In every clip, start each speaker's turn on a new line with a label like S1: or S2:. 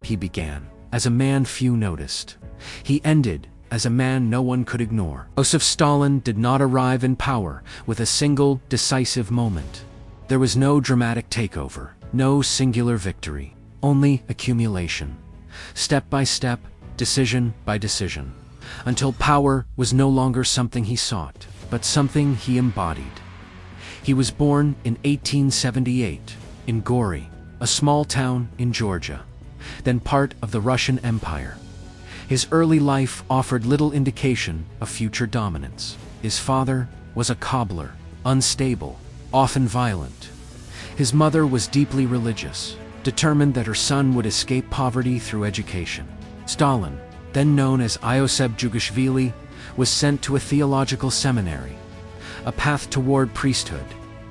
S1: He began as a man few noticed. He ended as a man no one could ignore. Joseph Stalin did not arrive in power with a single decisive moment. There was no dramatic takeover, no singular victory, only accumulation. Step by step, decision by decision, until power was no longer something he sought, but something he embodied. He was born in 1878 in Gori, a small town in Georgia, then part of the Russian Empire. His early life offered little indication of future dominance. His father was a cobbler, unstable, often violent. His mother was deeply religious, determined that her son would escape poverty through education. Stalin, then known as Ioseb Jugashvili, was sent to a theological seminary, a path toward priesthood,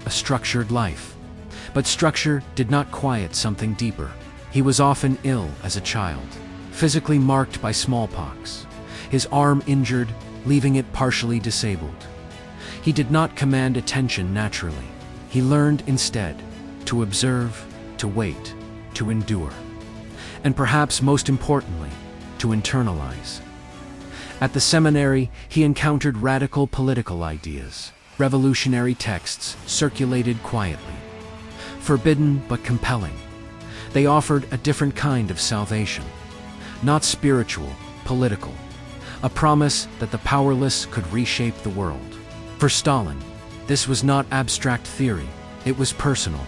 S1: a structured life. But structure did not quiet something deeper. He was often ill as a child, physically marked by smallpox, his arm injured, leaving it partially disabled. He did not command attention naturally. He learned instead to observe, to wait, to endure, and perhaps most importantly, to internalize. At the seminary, he encountered radical political ideas. Revolutionary texts circulated quietly, forbidden but compelling. They offered a different kind of salvation, not spiritual, political, a promise that the powerless could reshape the world. For Stalin, this was not abstract theory, it was personal.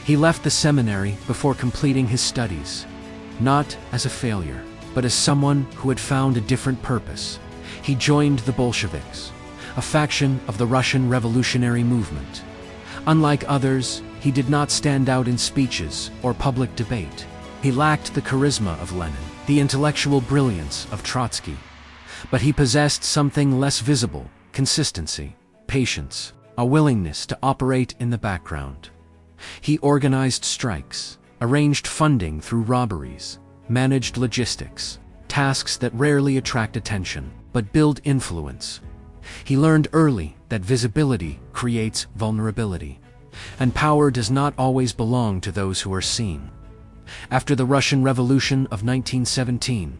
S1: He left the seminary before completing his studies, not as a failure, but as someone who had found a different purpose. He joined the Bolsheviks, a faction of the Russian revolutionary movement. Unlike others, he did not stand out in speeches or public debate. He lacked the charisma of Lenin, the intellectual brilliance of Trotsky, but he possessed something less visible: consistency, patience, a willingness to operate in the background. He organized strikes, arranged funding through robberies, managed logistics, tasks that rarely attract attention, but build influence. He learned early that visibility creates vulnerability, and power does not always belong to those who are seen. After the Russian Revolution of 1917,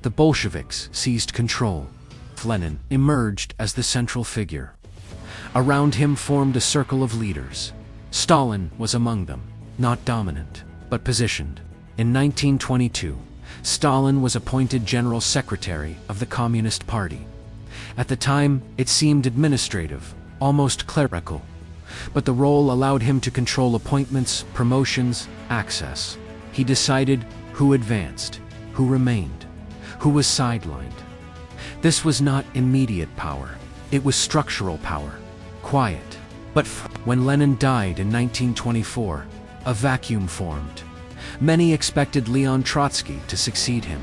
S1: the Bolsheviks seized control. Lenin emerged as the central figure. Around him formed a circle of leaders. Stalin was among them, not dominant, but positioned. In 1922, Stalin was appointed General Secretary of the Communist Party. At the time, it seemed administrative, almost clerical, but the role allowed him to control appointments, promotions, access. He decided who advanced, who remained, who was sidelined. This was not immediate power, it was structural power, quiet. But when Lenin died in 1924, a vacuum formed. Many expected Leon Trotsky to succeed him.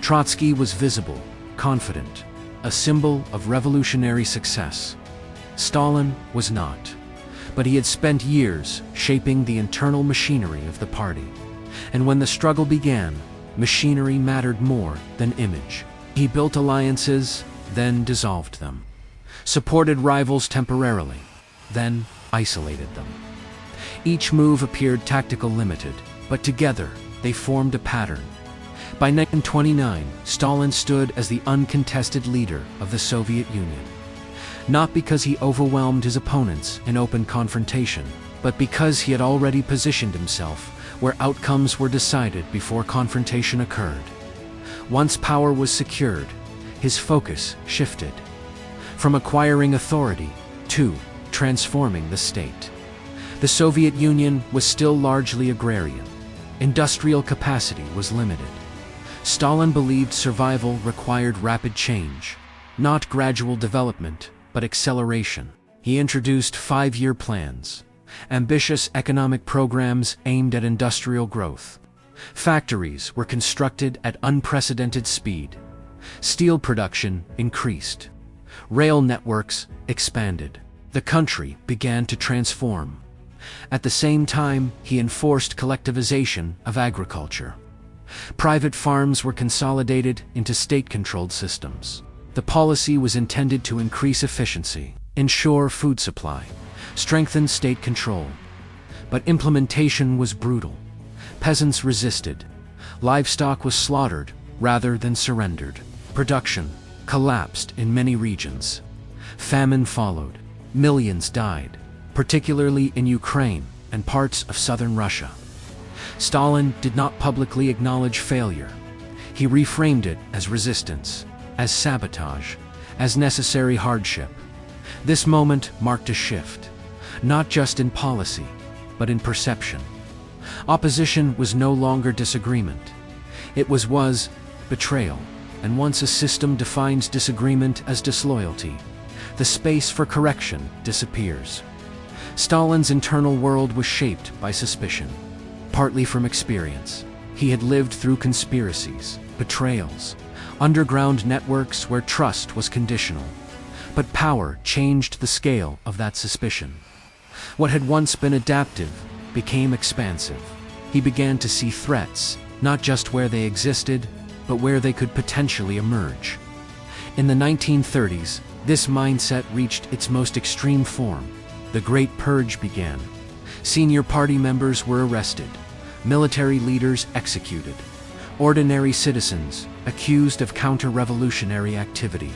S1: Trotsky was visible, confident, a symbol of revolutionary success. Stalin was not, but he had spent years shaping the internal machinery of the party. And when the struggle began, machinery mattered more than image. He built alliances, then dissolved them, supported rivals temporarily, then isolated them. Each move appeared tactical, limited, but together they formed a pattern. By 1929, Stalin stood as the uncontested leader of the Soviet Union, not because he overwhelmed his opponents in open confrontation, but because he had already positioned himself where outcomes were decided before confrontation occurred. Once power was secured, his focus shifted from acquiring authority to transforming the state. The Soviet Union was still largely agrarian. Industrial capacity was limited. Stalin believed survival required rapid change, not gradual development, but acceleration. He introduced 5-year plans, ambitious economic programs aimed at industrial growth. Factories were constructed at unprecedented speed. Steel production increased. Rail networks expanded. The country began to transform. At the same time, he enforced collectivization of agriculture. Private farms were consolidated into state-controlled systems. The policy was intended to increase efficiency, ensure food supply, strengthen state control. But implementation was brutal. Peasants resisted. Livestock was slaughtered rather than surrendered. Production collapsed in many regions. Famine followed. Millions died, particularly in Ukraine and parts of southern Russia. Stalin did not publicly acknowledge failure. He reframed it as resistance, as sabotage, as necessary hardship. This moment marked a shift, not just in policy, but in perception. Opposition was no longer disagreement. It was betrayal, and once a system defines disagreement as disloyalty, the space for correction disappears. Stalin's internal world was shaped by suspicion, partly from experience. He had lived through conspiracies, betrayals, underground networks where trust was conditional. But power changed the scale of that suspicion. What had once been adaptive became expansive. He began to see threats, not just where they existed, but where they could potentially emerge. In the 1930s, this mindset reached its most extreme form. The Great Purge began. Senior party members were arrested, military leaders executed, ordinary citizens accused of counter-revolutionary activity.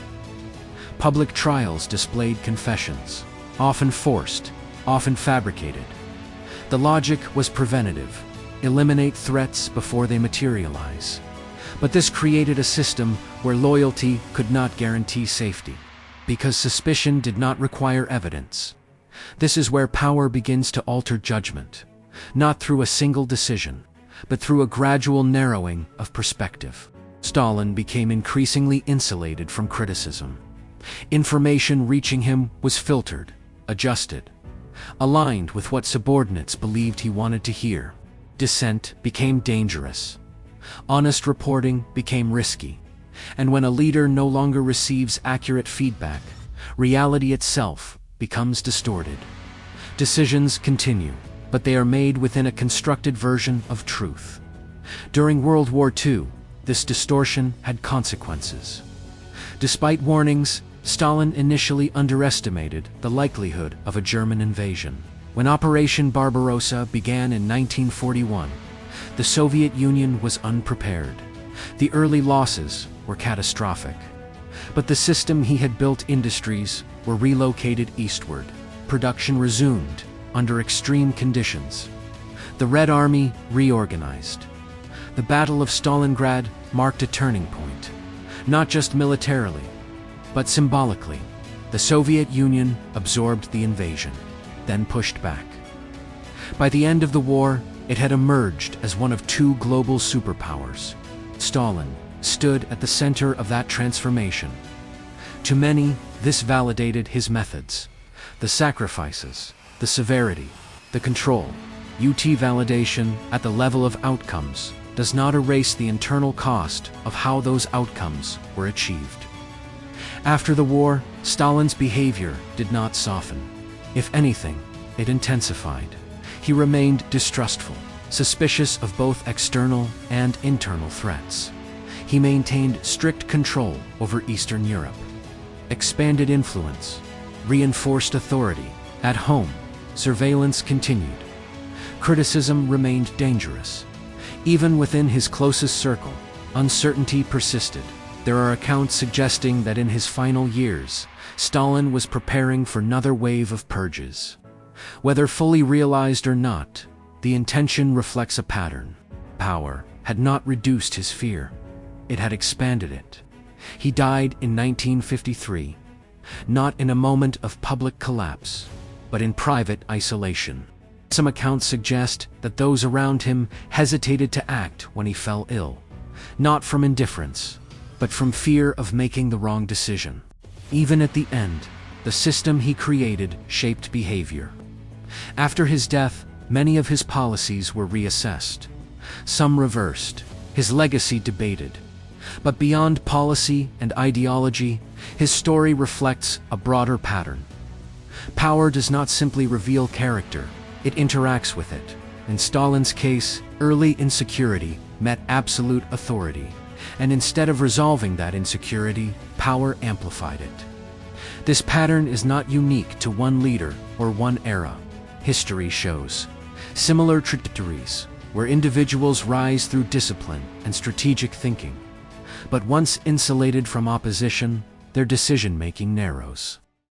S1: Public trials displayed confessions, often forced, often fabricated. The logic was preventative: eliminate threats before they materialize. But this created a system where loyalty could not guarantee safety, because suspicion did not require evidence. This is where power begins to alter judgment, not through a single decision, but through a gradual narrowing of perspective. Stalin became increasingly insulated from criticism. Information reaching him was filtered, adjusted, aligned with what subordinates believed he wanted to hear. Dissent became dangerous. Honest reporting became risky. And when a leader no longer receives accurate feedback, reality itself becomes distorted. Decisions continue, but they are made within a constructed version of truth. During World War II, this distortion had consequences. Despite warnings, Stalin initially underestimated the likelihood of a German invasion. When Operation Barbarossa began in 1941, the Soviet Union was unprepared. The early losses were catastrophic. But the system he had built, industries were relocated eastward. Production resumed under extreme conditions. The Red Army reorganized. The Battle of Stalingrad marked a turning point, not just militarily, but symbolically. The Soviet Union absorbed the invasion, then pushed back. By the end of the war, it had emerged as one of two global superpowers. Stalin stood at the center of that transformation. To many, this validated his methods, the sacrifices, the severity, the control. Validation at the level of outcomes does not erase the internal cost of how those outcomes were achieved. After the war, Stalin's behavior did not soften. If anything, it intensified. He remained distrustful, suspicious of both external and internal threats. He maintained strict control over Eastern Europe, expanded influence, reinforced authority. At home, surveillance continued. Criticism remained dangerous. Even within his closest circle, uncertainty persisted. There are accounts suggesting that in his final years, Stalin was preparing for another wave of purges. Whether fully realized or not, the intention reflects a pattern. Power had not reduced his fear. It had expanded it. He died in 1953, not in a moment of public collapse, but in private isolation. Some accounts suggest that those around him hesitated to act when he fell ill, not from indifference, but from fear of making the wrong decision. Even at the end, the system he created shaped behavior. After his death, many of his policies were reassessed. Some reversed, his legacy debated. But beyond policy and ideology, his story reflects a broader pattern. Power does not simply reveal character, it interacts with it. In Stalin's case, early insecurity met absolute authority, and instead of resolving that insecurity, power amplified it. This pattern is not unique to one leader or one era. History shows similar trajectories. where individuals rise through discipline and strategic thinking. But once insulated from opposition, their decision-making narrows.